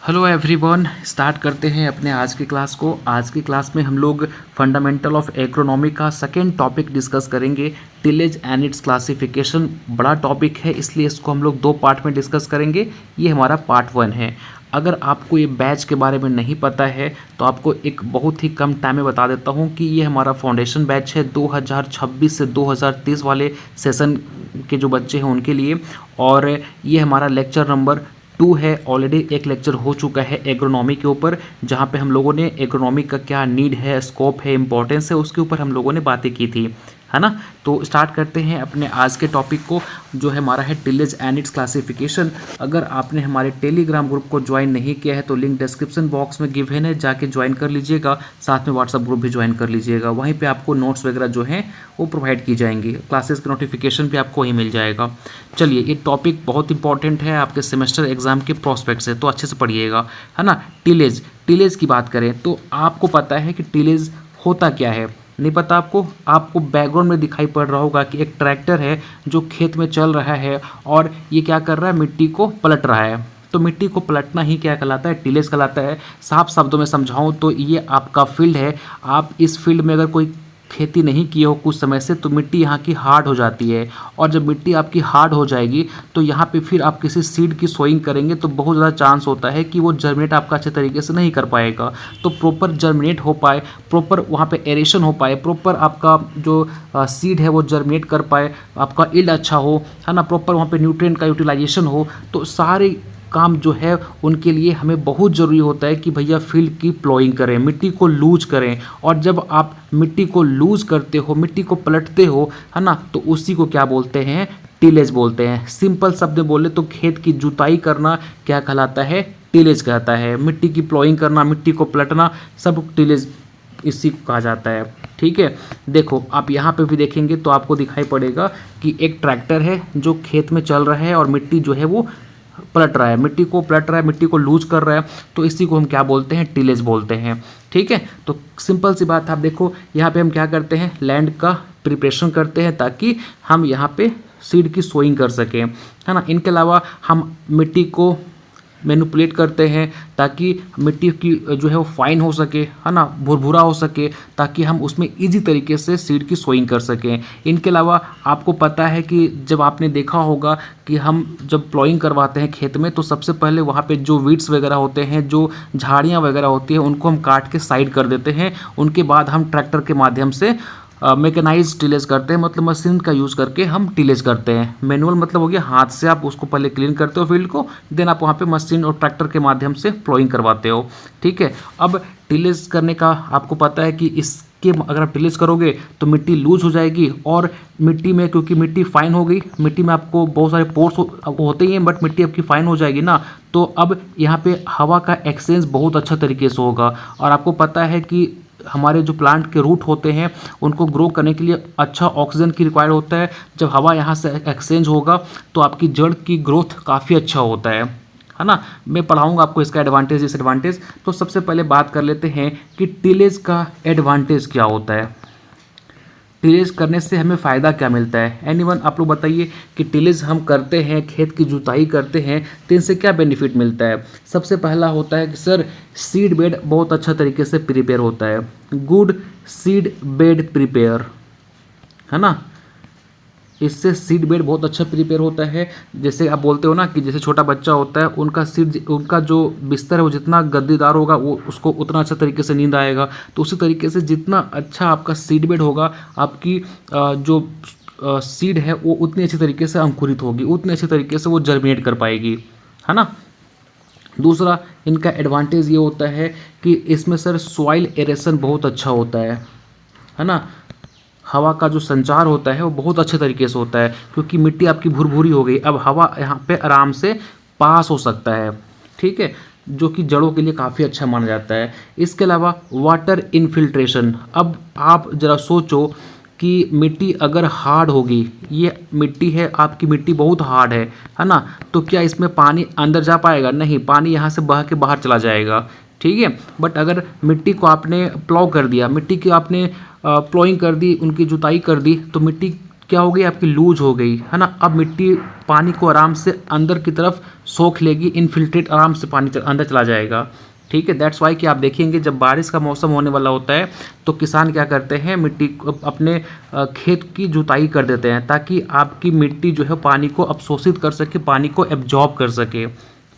Hello everyone, start करते हैं अपने आज की क्लास को। आज की क्लास में हम लोग फंडामेंटल ऑफ एग्रोनॉमी का सेकेंड टॉपिक डिस्कस करेंगे, टिलेज एंड इट्स क्लासिफिकेशन। बड़ा टॉपिक है, इसलिए इसको हम लोग दो पार्ट में डिस्कस करेंगे। ये हमारा पार्ट 1 है। अगर आपको ये बैच के बारे में नहीं पता है तो आपको एक बहुत ही कम टाइम में बता देता हूँ कि ये हमारा फाउंडेशन बैच है 2026 से 2030 वाले सेशन के जो बच्चे हैं उनके लिए। और ये हमारा लेक्चर नंबर 2 है। ऑलरेडी एक लेक्चर हो चुका है एग्रोनॉमी के ऊपर, जहाँ पे हम लोगों ने एग्रोनॉमी का क्या नीड है, स्कोप है, इंपॉर्टेंस है, उसके ऊपर हम लोगों ने बातें की थी, है ना। तो स्टार्ट करते हैं अपने आज के टॉपिक को, जो है हमारा है टिलेज एंड इट्स क्लासिफिकेशन। अगर आपने हमारे टेलीग्राम ग्रुप को ज्वाइन नहीं किया है तो लिंक डिस्क्रिप्शन बॉक्स में गिवन है, जाके ज्वाइन कर लीजिएगा। साथ में व्हाट्सअप ग्रुप भी ज्वाइन कर लीजिएगा, वहीं पे आपको नोट्स वगैरह जो हैं वो प्रोवाइड की जाएंगी। क्लासेस का नोटिफिकेशन भी आपको वहीं मिल जाएगा। चलिए, ये टॉपिक बहुत इंपॉर्टेंट है आपके सेमेस्टर एग्जाम के प्रोस्पेक्ट से, तो अच्छे से पढ़िएगा, है ना। टिलेज की बात करें तो आपको पता है कि टिलेज होता क्या है? नहीं पता आपको बैकग्राउंड में दिखाई पड़ रहा होगा कि एक ट्रैक्टर है जो खेत में चल रहा है और ये क्या कर रहा है, मिट्टी को पलट रहा है। तो मिट्टी को पलटना ही क्या कहलाता है? टिलेज कहलाता है। साफ शब्दों में समझाऊं तो ये आपका फील्ड है। आप इस फील्ड में अगर कोई खेती नहीं किए हो कुछ समय से तो मिट्टी यहाँ की हार्ड हो जाती है, और जब मिट्टी आपकी हार्ड हो जाएगी तो यहाँ पे फिर आप किसी सीड की सोइंग करेंगे तो बहुत ज़्यादा चांस होता है कि वो जर्मिनेट आपका अच्छे तरीके से नहीं कर पाएगा। तो प्रॉपर जर्मिनेट हो पाए, प्रॉपर वहाँ पे एरेशन हो पाए, प्रॉपर आपका जो सीड है वो जर्मिनेट कर पाए, आपका ईल्ड अच्छा हो, है ना, प्रॉपर वहाँ पे न्यूट्रिएंट का यूटिलाइजेशन हो, तो सारे काम जो है उनके लिए हमें बहुत ज़रूरी होता है कि भैया फील्ड की प्लॉइंग करें, मिट्टी को लूज करें। और जब आप मिट्टी को लूज करते हो, मिट्टी को पलटते हो, है ना, तो उसी को क्या बोलते हैं? टिलेज बोलते हैं। सिंपल शब्द में बोले तो खेत की जुताई करना क्या कहलाता है? टिलेज कहता है। मिट्टी की प्लॉइंग करना, मिट्टी को पलटना, सब टिलेज इसी को कहा जाता है। ठीक है, देखो आप यहाँ पे भी देखेंगे तो आपको दिखाई पड़ेगा कि एक ट्रैक्टर है जो खेत में चल रहा है और मिट्टी जो है वो पलट रहा है, मिट्टी को पलट रहा है, मिट्टी को लूज कर रहा है, तो इसी को हम क्या बोलते हैं? टिलेज बोलते हैं। ठीक है, तो सिंपल सी बात है। आप देखो यहाँ पे हम क्या करते हैं, लैंड का प्रिपरेशन करते हैं ताकि हम यहाँ पे सीड की सोइंग कर सकें, है ना। इनके अलावा हम मिट्टी को मैनिपुलेट करते हैं ताकि मिट्टी की जो है वो फाइन हो सके, है ना, भुरभुरा हो सके, ताकि हम उसमें इजी तरीके से सीड की सोइंग कर सकें। इनके अलावा आपको पता है कि जब आपने देखा होगा कि हम जब प्लॉइंग करवाते हैं खेत में तो सबसे पहले वहाँ पे जो वीड्स वगैरह होते हैं, जो झाड़ियाँ वगैरह होती हैं, उनको हम काट के साइड कर देते हैं। उनके बाद हम ट्रैक्टर के माध्यम से मैकेनाइज टिलेज करते हैं, मतलब मशीन का यूज़ करके हम टिलेज करते हैं। मैनुअल मतलब हो गया हाथ से आप उसको पहले क्लीन करते हो फील्ड को, देन आप वहाँ पे मशीन और ट्रैक्टर के माध्यम से प्लॉइंग करवाते हो। ठीक है, अब टिलेज करने का आपको पता है कि इसके अगर आप टिलेज करोगे तो मिट्टी लूज हो जाएगी, और मिट्टी में क्योंकि मिट्टी फाइन हो गई, मिट्टी में आपको बहुत सारे पोर्स होते ही हैं, बट मिट्टी आपकी फाइन हो जाएगी ना, तो अब यहाँ पे हवा का एक्सचेंज बहुत अच्छा तरीके से होगा। और आपको पता है कि हमारे जो प्लांट के रूट होते हैं उनको ग्रो करने के लिए अच्छा ऑक्सीजन की रिक्वायर्ड होता है। जब हवा यहाँ से एक्सचेंज होगा तो आपकी जड़ की ग्रोथ काफ़ी अच्छा होता है ना। मैं पढ़ाऊंगा आपको इसका एडवांटेज डिसएडवांटेज। तो सबसे पहले बात कर लेते हैं कि टिलेज का एडवांटेज क्या होता है, टिलेज करने से हमें फ़ायदा क्या मिलता है। एनीवन आप लोग बताइए कि टिलेज हम करते हैं, खेत की जुताई करते हैं, तो इनसे क्या बेनिफिट मिलता है। सबसे पहला होता है कि सर सीड बेड बहुत अच्छा तरीके से प्रिपेयर होता है, गुड सीड बेड प्रिपेयर, है ना। इससे सीड बेड बहुत अच्छा प्रिपेयर होता है। जैसे आप बोलते हो ना कि जैसे छोटा बच्चा होता है, उनका जो बिस्तर है वो जितना गद्देदार होगा वो उसको उतना अच्छा तरीके से नींद आएगा। तो उसी तरीके से जितना अच्छा आपका सीड बेड होगा, आपकी जो सीड है वो उतनी अच्छी तरीके से अंकुरित होगी, उतनी अच्छी तरीके से वो जर्मिनेट कर पाएगी, है ना। दूसरा इनका एडवांटेज ये होता है कि इसमें सर सॉइल एरेशन बहुत अच्छा होता है ना। हवा का जो संचार होता है वो बहुत अच्छे तरीके से होता है, क्योंकि मिट्टी आपकी भुरभुरी हो गई, अब हवा यहाँ पे आराम से पास हो सकता है। ठीक है, जो कि जड़ों के लिए काफ़ी अच्छा माना जाता है। इसके अलावा वाटर इनफिल्ट्रेशन। अब आप ज़रा सोचो कि मिट्टी अगर हार्ड होगी, ये मिट्टी है आपकी, मिट्टी बहुत हार्ड है ना, तो क्या इसमें पानी अंदर जा पाएगा? नहीं, पानी यहाँ से बह के बाहर चला जाएगा। ठीक है, बट अगर मिट्टी को आपने प्लॉव कर दिया, मिट्टी की आपने प्लॉइंग कर दी, उनकी जुताई कर दी, तो मिट्टी क्या हो गई, आपकी लूज हो गई, है ना। अब मिट्टी पानी को आराम से अंदर की तरफ सोख लेगी, इनफिल्ट्रेट आराम से पानी अंदर चला जाएगा। ठीक है, दैट्स वाई कि आप देखेंगे जब बारिश का मौसम होने वाला होता है तो किसान क्या करते हैं, मिट्टी को अपने खेत की जुताई कर देते हैं ताकि आपकी मिट्टी जो है पानी को अवशोषित कर सके, पानी को एब्जॉर्ब कर सके।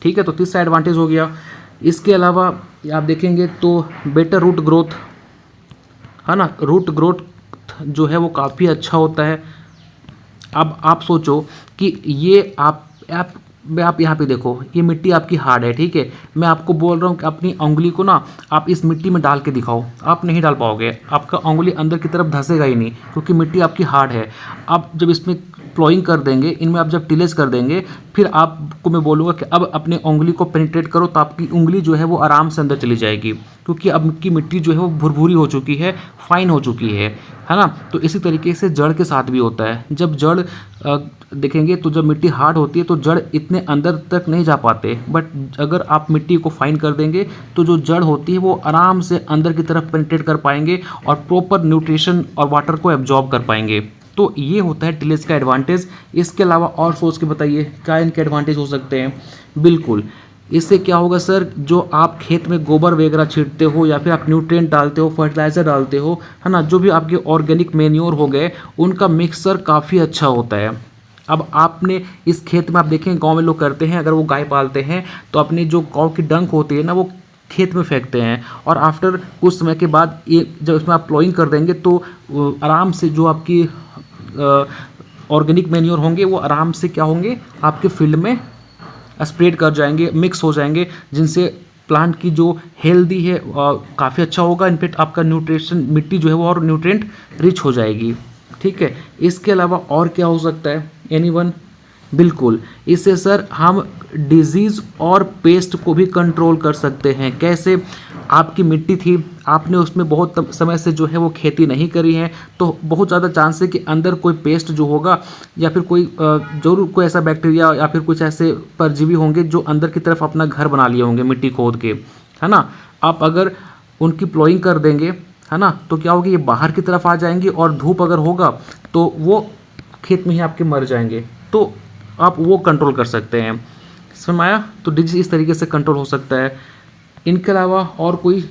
ठीक है, तो तीसरा एडवांटेज हो गया। इसके अलावा आप देखेंगे तो बेटर रूट ग्रोथ, है ना, रूट ग्रोथ जो है वो काफ़ी अच्छा होता है। अब आप सोचो कि ये आप यहाँ पे देखो, ये मिट्टी आपकी हार्ड है, ठीक है। मैं आपको बोल रहा हूँ कि अपनी उंगली को ना आप इस मिट्टी में डाल के दिखाओ, आप नहीं डाल पाओगे, आपका उंगली अंदर की तरफ धंसेगा ही नहीं क्योंकि मिट्टी आपकी हार्ड है। आप जब इसमें प्लॉइंग कर देंगे, इनमें आप जब टिलेज कर देंगे, फिर आपको मैं बोलूँगा कि अब अपने उंगली को पेनिट्रेट करो तो आपकी उंगली जो है वो आराम से अंदर चली जाएगी क्योंकि अब की मिट्टी जो है वो भुरभुरी हो चुकी है, फाइन हो चुकी है ना। तो इसी तरीके से जड़ के साथ भी होता है। जब जड़ देखेंगे तो जब मिट्टी हार्ड होती है तो जड़ इतने अंदर तक नहीं जा पाते, बट अगर आप मिट्टी को फाइन कर देंगे तो जो जड़ होती है वो आराम से अंदर की तरफ पेनिट्रेट कर पाएंगे और प्रॉपर न्यूट्रिशन और वाटर को एब्जॉर्ब कर पाएंगे। तो ये होता है टिलेज का एडवांटेज। इसके अलावा और सोच के बताइए क्या इनके एडवांटेज हो सकते हैं। बिल्कुल, इससे क्या होगा सर, जो आप खेत में गोबर वगैरह छींटते हो या फिर आप न्यूट्रिएंट डालते हो, फर्टिलाइज़र डालते हो, है ना, जो भी आपके ऑर्गेनिक मैन्योर हो गए उनका मिक्सचर काफ़ी अच्छा होता है। अब आपने इस खेत में आप देखें गांव में लोग करते हैं, अगर वो गाय पालते हैं तो अपनी जो गांव की डंक होती है ना वो खेत में फेंकते हैं और आफ्टर कुछ समय के बाद ये जब इसमें आप प्लॉइंग कर देंगे तो आराम से जो आपकी ऑर्गेनिक मैन्योर होंगे वो आराम से क्या होंगे, आपके फील्ड में स्प्रेड कर जाएंगे, मिक्स हो जाएंगे, जिनसे प्लांट की जो हेल्दी है काफ़ी अच्छा होगा। इनफैक्ट आपका न्यूट्रिशन मिट्टी जो है वो और न्यूट्रिएंट रिच हो जाएगी। ठीक है, इसके अलावा और क्या हो सकता है, एनीवन? बिल्कुल, इससे सर हम डिजीज़ और पेस्ट को भी कंट्रोल कर सकते हैं। कैसे? आपकी मिट्टी थी, आपने उसमें बहुत समय से जो है वो खेती नहीं करी है, तो बहुत ज़्यादा चांस है कि अंदर कोई पेस्ट जो होगा या फिर कोई जरूर कोई ऐसा बैक्टीरिया या फिर कुछ ऐसे परजीवी होंगे जो अंदर की तरफ अपना घर बना लिए होंगे मिट्टी खोद के, है ना। आप अगर उनकी प्लॉइंग कर देंगे, है ना, तो क्या होगी, ये बाहर की तरफ आ जाएंगी और धूप अगर होगा तो वो खेत में ही आपके मर जाएंगे। तो आप वो कंट्रोल कर सकते हैं, समझ आया। तो डिजीज इस तरीके से कंट्रोल हो सकता है। इनके अलावा और कोई?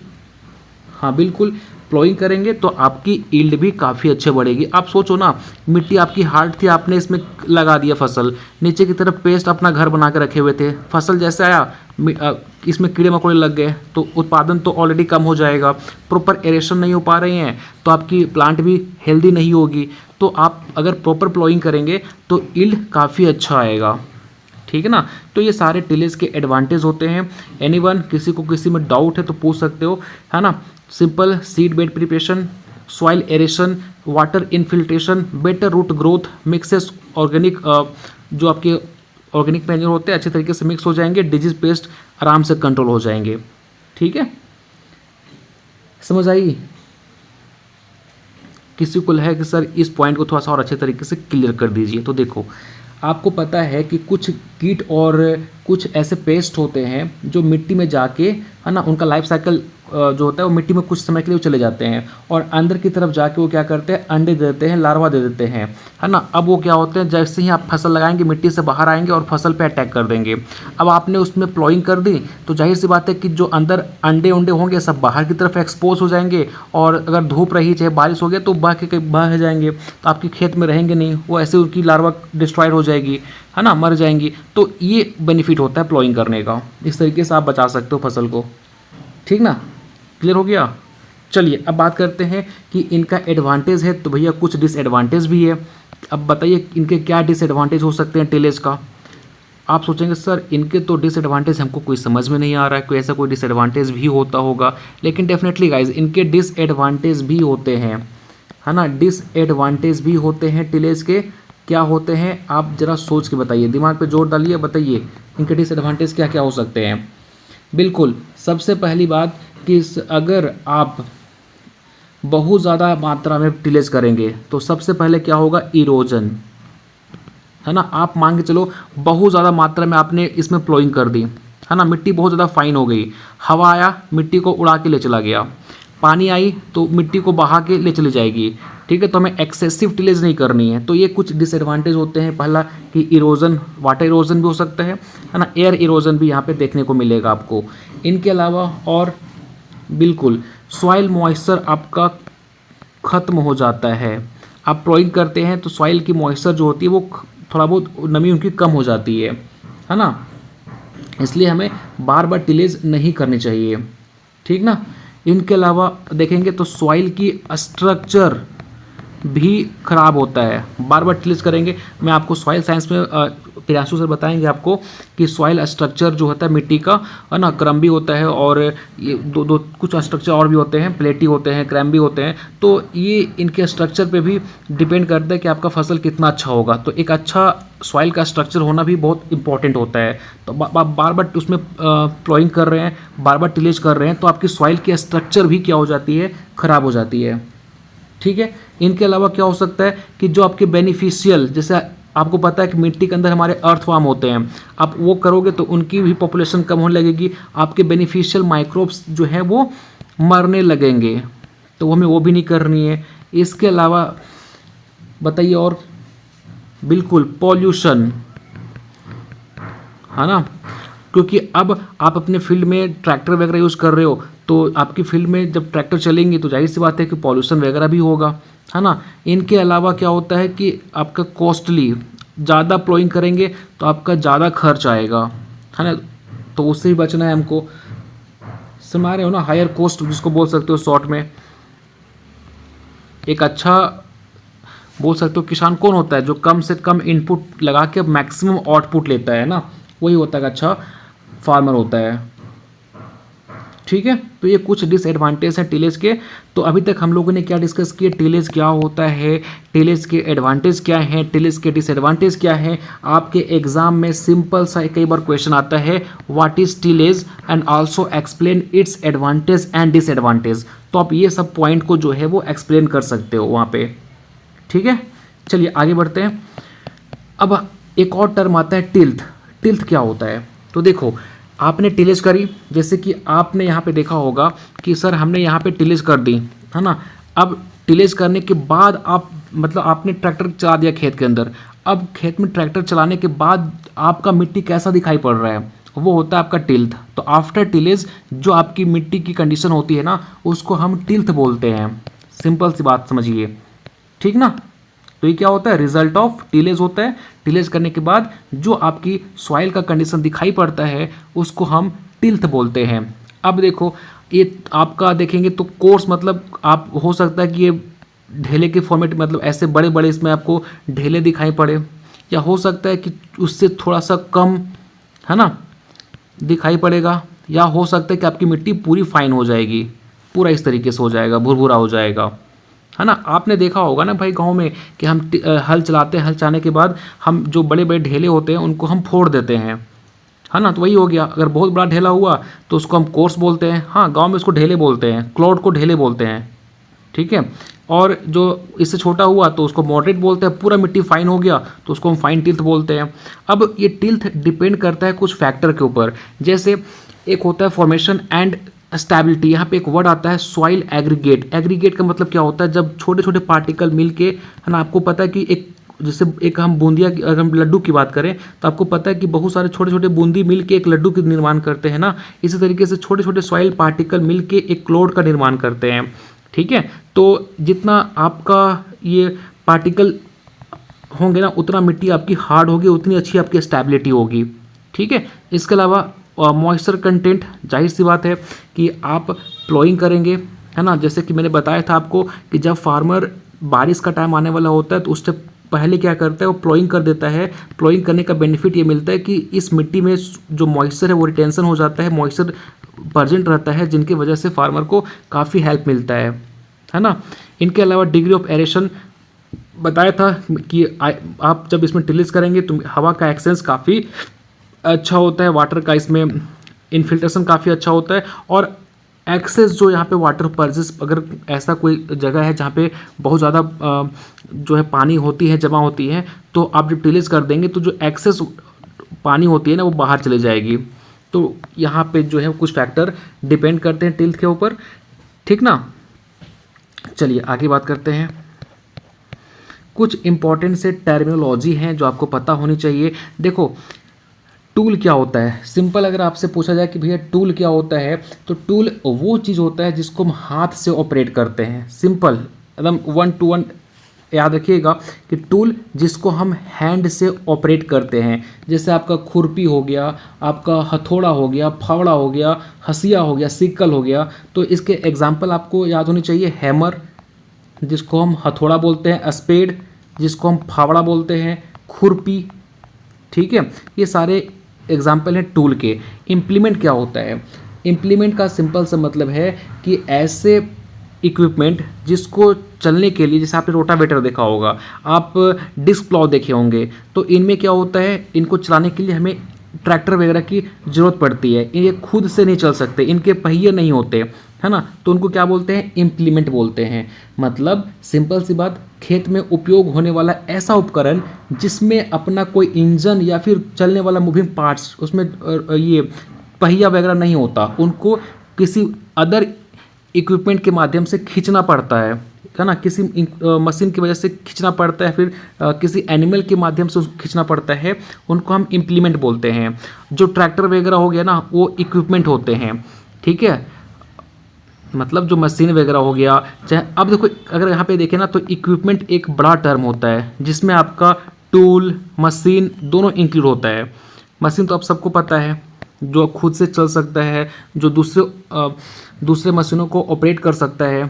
हाँ बिल्कुल, प्लॉइंग करेंगे तो आपकी ईल्ड भी काफ़ी अच्छे बढ़ेगी। आप सोचो ना, मिट्टी आपकी हार्ड थी, आपने इसमें लगा दिया फसल, नीचे की तरफ पेस्ट अपना घर बना के रखे हुए थे, फसल जैसे आया इसमें कीड़े मकोड़े लग गए तो उत्पादन तो ऑलरेडी कम हो जाएगा। प्रॉपर एरेशन नहीं हो पा रही हैं तो आपकी प्लांट भी हेल्दी नहीं होगी। तो आप अगर प्रॉपर प्लॉइंग करेंगे तो ईल्ड काफ़ी अच्छा आएगा। ठीक है ना। तो ये सारे टिलेज के एडवांटेज होते हैं। एनीवन, किसी को किसी में डाउट है तो पूछ सकते हो, है ना। Simple seed bed preparation, soil aeration, water infiltration, better root growth, mixes organic जो आपके ऑर्गेनिक मैन्योर होते हैं अच्छे तरीके से मिक्स हो जाएंगे, डिजीज पेस्ट आराम से कंट्रोल हो जाएंगे। ठीक है, समझ आई? किसी को है कि सर इस पॉइंट को थोड़ा सा और अच्छे तरीके से क्लियर कर दीजिए। तो देखो, आपको पता है कि कुछ कीट और कुछ ऐसे पेस्ट होते हैं जो मिट्टी में जाके, है ना, उनका लाइफ साइकिल जो होता है वो मिट्टी में कुछ समय के लिए चले जाते हैं और अंदर की तरफ जाके वो क्या करते हैं, अंडे दे देते हैं, लार्वा दे देते हैं, है ना। अब वो क्या होते हैं, जैसे ही आप फसल लगाएंगे मिट्टी से बाहर आएंगे और फसल पे अटैक कर देंगे। अब आपने उसमें प्लॉइंग कर दी तो जाहिर सी बात है कि जो अंदर अंडे उंडे होंगे सब बाहर की तरफ एक्सपोज हो जाएंगे और अगर धूप रही चाहे बारिश हो गया तो बह जाएंगे, तो आपके खेत में रहेंगे नहीं, वो ऐसे उनकी लार्वा डिस्ट्रॉयड हो जाएगी, है ना, मर जाएंगी। तो ये बेनिफिट होता है प्लॉइंग करने का। इस तरीके से आप बचा सकते हो फसल को। ठीक ना, क्लियर हो गया? चलिए अब बात करते हैं कि इनका एडवांटेज है तो भैया कुछ डिसएडवांटेज भी है। अब बताइए इनके क्या डिसएडवांटेज हो सकते हैं टिलेज का। आप सोचेंगे सर इनके तो डिसएडवांटेज हमको कोई समझ में नहीं आ रहा है, कोई ऐसा कोई डिसएडवांटेज भी होता होगा, लेकिन डेफिनेटली गाइज इनके डिसएडवांटेज भी होते हैं, है ना। डिसएडवांटेज भी होते हैं टिलेज के। क्या होते हैं आप ज़रा सोच के बताइए, दिमाग पे जोर डालिए, बताइए इनके डिसएडवांटेज क्या क्या हो सकते हैं। बिल्कुल, सबसे पहली बात कि अगर आप बहुत ज़्यादा मात्रा में टिलेज करेंगे तो सबसे पहले क्या होगा, इरोजन, है ना। आप मान के चलो बहुत ज़्यादा मात्रा में आपने इसमें प्लॉइंग कर दी, है ना, मिट्टी बहुत ज़्यादा फाइन हो गई, हवा आया मिट्टी को उड़ा के ले चला गया, पानी आई तो मिट्टी को बहा के ले चली जाएगी। ठीक है, तो हमें एक्सेसिव टिलेज नहीं करनी है। तो ये कुछ डिसएडवांटेज होते हैं। पहला कि इरोजन, वाटर इरोजन भी हो सकता है ना, एयर इरोजन भी यहाँ पे देखने को मिलेगा आपको। इनके अलावा और बिल्कुल सॉइल मॉइस्चर आपका ख़त्म हो जाता है। आप प्लॉइंग करते हैं तो सॉइल की मॉइस्चर जो होती है वो थोड़ा बहुत नमी उनकी कम हो जाती है ना, इसलिए हमें बार बार टिलेज नहीं करनी चाहिए। ठीक ना। इनके अलावा देखेंगे तो सॉइल की स्ट्रक्चर भी खराब होता है, बार बार टिलेज करेंगे। मैं आपको सॉइल साइंस में प्रियांशु सर बताएंगे आपको कि सॉइल स्ट्रक्चर जो होता है मिट्टी का, है ना, क्रम्बी होता है और ये दो कुछ स्ट्रक्चर और भी होते हैं, प्लेटी होते हैं, क्रम्बी होते हैं। तो ये इनके स्ट्रक्चर पे भी डिपेंड करता है कि आपका फसल कितना अच्छा होगा। तो एक अच्छा सॉइल का स्ट्रक्चर होना भी बहुत इंपॉर्टेंट होता है। तो बार बार उसमें प्लॉइंग कर रहे हैं, बार बार टिलेज कर रहे हैं तो आपकी सॉइल की स्ट्रक्चर भी क्या हो जाती है, ख़राब हो जाती है। ठीक है। इनके अलावा क्या हो सकता है कि जो आपके बेनिफिशियल, जैसे आपको पता है कि मिट्टी के अंदर हमारे अर्थवर्म होते हैं, आप वो करोगे तो उनकी भी पॉपुलेशन कम होने लगेगी, आपके बेनिफिशियल माइक्रोब्स जो है वो मरने लगेंगे, तो हमें वो भी नहीं करनी है। इसके अलावा बताइए और, बिल्कुल पॉल्यूशन, है ना, क्योंकि अब आप अपने फील्ड में ट्रैक्टर वगैरह यूज़ कर रहे हो तो आपकी फील्ड में जब ट्रैक्टर चलेंगे तो जाहिर सी बात है कि पॉल्यूशन वगैरह भी होगा, है ना। इनके अलावा क्या होता है कि आपका कॉस्टली, ज़्यादा प्लॉइंग करेंगे तो आपका ज़्यादा खर्च आएगा, है ना, तो उससे ही बचना है हमको। समझ रहे हो ना, हायर कॉस्ट जिसको बोल सकते हो शॉर्ट में। एक अच्छा बोल सकते हो किसान कौन होता है, जो कम से कम इनपुट लगा के मैक्सिमम आउटपुट लेता है ना, वही होता है अच्छा फार्मर होता है। ठीक है, तो ये कुछ डिसएडवांटेज हैं टिलेज के। तो अभी तक हम लोगों ने क्या डिस्कस किया, टिलेज क्या होता है, टिलेज के एडवांटेज क्या हैं, टिलेज के डिसएडवांटेज क्या हैं। आपके एग्जाम में सिंपल सा कई बार क्वेश्चन आता है, what is tillage and also explain it's advantage and disadvantage. तो आप ये सब पॉइंट को जो है वो एक्सप्लेन कर सकते हो वहाँ पे। ठीक है, चलिए आगे बढ़ते हैं। अब एक और टर्म आता है टिल्थ। टिल्थ क्या होता है, तो देखो आपने टिलेज करी, जैसे कि आपने यहाँ पे देखा होगा कि सर हमने यहाँ पे टिलेज कर दी, है ना। अब टिलेज करने के बाद आप मतलब आपने ट्रैक्टर चला दिया खेत के अंदर। अब खेत में ट्रैक्टर चलाने के बाद आपका मिट्टी कैसा दिखाई पड़ रहा है, वो होता है आपका टिल्थ। तो आफ्टर टिलेज जो आपकी मिट्टी की कंडीशन होती है ना, उसको हम टिल्थ बोलते हैं। सिंपल सी बात समझिए, ठीक ना। तो ये क्या होता है, रिजल्ट ऑफ टिलेज होता है। टिलेज करने के बाद जो आपकी सॉइल का कंडीशन दिखाई पड़ता है उसको हम टिल्थ बोलते हैं। अब देखो ये आपका देखेंगे तो कोर्स मतलब आप हो सकता है कि ये ढेले के फॉर्मेट, मतलब ऐसे बड़े बड़े इसमें आपको ढेले दिखाई पड़े, या हो सकता है कि उससे थोड़ा सा कम, है ना, दिखाई पड़ेगा, या हो सकता है कि आपकी मिट्टी पूरी फाइन हो जाएगी, पूरा इस तरीके से हो जाएगा, भुरभुरा हो जाएगा, है ना। आपने देखा होगा ना भाई गांव में कि हम हल चलाते हैं, हल चलाने के बाद हम जो बड़े बड़े ढेले होते हैं उनको हम फोड़ देते हैं, है ना। तो वही हो गया, अगर बहुत बड़ा ढेला हुआ तो उसको हम कोर्स बोलते हैं, हाँ गांव में उसको ढेले बोलते हैं, क्लॉड को ढेले बोलते हैं, ठीक है। और जो इससे छोटा हुआ तो उसको मॉडरेट बोलते हैं, पूरा मिट्टी फाइन हो गया तो उसको हम फाइन टिल्थ बोलते हैं। अब ये टिल्थ डिपेंड करता है कुछ फैक्टर के ऊपर, जैसे एक होता है फॉर्मेशन एंड स्टेबिलिटी। यहाँ पे एक वर्ड आता है सॉइल एग्रीगेट। एग्रीगेट का मतलब क्या होता है, जब छोटे छोटे पार्टिकल मिलके, है ना, आपको पता है कि एक जैसे एक हम बूंदिया की, अगर हम लड्डू की बात करें तो आपको पता है कि बहुत सारे छोटे छोटे बूंदी मिलके एक लड्डू का निर्माण करते हैं ना। इसी तरीके से छोटे छोटे सॉइल पार्टिकल मिलके एक क्लोड का निर्माण करते हैं, ठीक है। तो जितना आपका ये पार्टिकल होंगे ना उतना मिट्टी आपकी हार्ड होगी, उतनी अच्छी आपकी स्टेबिलिटी होगी, ठीक है। इसके अलावा मॉइस्चर कंटेंट, जाहिर सी बात है कि आप प्लॉइंग करेंगे, है ना, जैसे कि मैंने बताया था आपको कि जब फार्मर बारिश का टाइम आने वाला होता है तो उससे पहले क्या करता है, वो प्लॉइंग कर देता है। प्लॉइंग करने का बेनिफिट ये मिलता है कि इस मिट्टी में जो मॉइस्चर है वो रिटेंशन हो जाता है, मॉइस्चर प्रेजेंट रहता है, जिनकी वजह से फार्मर को काफ़ी हेल्प मिलता है ना। इनके अलावा डिग्री ऑफ एरेशन बताया था कि आप जब इसमें टिलेज करेंगे तो हवा का एक्सेंस काफ़ी अच्छा होता है, वाटर का इसमें इनफिल्ट्रेशन काफ़ी अच्छा होता है, और एक्सेस जो यहाँ पे वाटर परजिस, अगर ऐसा कोई जगह है जहाँ पे बहुत ज़्यादा जो है पानी होती है, जमा होती है, तो आप जब टिलेज कर देंगे तो जो एक्सेस पानी होती है ना वो बाहर चले जाएगी। तो यहाँ पे जो है कुछ फैक्टर डिपेंड करते हैं टिल्थ के ऊपर, ठीक ना। चलिए आगे बात करते हैं। कुछ इंपॉर्टेंट से टर्मिनोलॉजी हैं जो आपको पता होनी चाहिए। देखो टूल क्या होता है, सिंपल अगर आपसे पूछा जाए कि भैया टूल क्या होता है, तो टूल वो चीज़ होता है जिसको हम हाथ से ऑपरेट करते हैं। सिंपल एकदम 1 to 1 याद रखिएगा कि टूल जिसको हम हैंड से ऑपरेट करते हैं, जैसे आपका खुरपी हो गया, आपका हथौड़ा हो गया, फावड़ा हो गया, हसिया हो गया, सिक्कल हो गया। तो इसके एग्जाम्पल आपको याद होनी चाहिए। हैमर जिसको हम हथौड़ा बोलते हैं, स्पेड जिसको हम फावड़ा बोलते हैं, खुरपी, ठीक है। ये सारे एग्जाम्पल हैं टूल के। इम्प्लीमेंट क्या होता है, इम्प्लीमेंट का सिंपल सा मतलब है कि ऐसे इक्विपमेंट जिसको चलने के लिए, जैसे आपने रोटावेटर देखा होगा, आप डिस्क प्लॉ देखे होंगे, तो इनमें क्या होता है, इनको चलाने के लिए हमें ट्रैक्टर वगैरह की ज़रूरत पड़ती है। ये खुद से नहीं चल सकते, इनके पहिए नहीं होते, है ना, तो उनको क्या बोलते हैं, इम्प्लीमेंट बोलते हैं। मतलब सिंपल सी बात, खेत में उपयोग होने वाला ऐसा उपकरण जिसमें अपना कोई इंजन या फिर चलने वाला मूविंग पार्ट्स, उसमें ये पहिया वगैरह नहीं होता, उनको किसी अदर इक्विपमेंट के माध्यम से खींचना पड़ता है ना, किसी मशीन की वजह से खींचना पड़ता है, फिर किसी एनिमल के माध्यम से उसको खींचना पड़ता है, उनको हम इम्प्लीमेंट बोलते हैं। जो ट्रैक्टर वगैरह हो गया ना, वो इक्विपमेंट होते हैं, ठीक है। मतलब जो मशीन वगैरह हो गया, चाहे अब देखो अगर यहाँ पे देखें ना, तो इक्विपमेंट एक बड़ा टर्म होता है जिसमें आपका टूल मशीन दोनों इंक्लूड होता है। मशीन तो आप सबको पता है, जो खुद से चल सकता है, जो दूसरे मशीनों को ऑपरेट कर सकता है,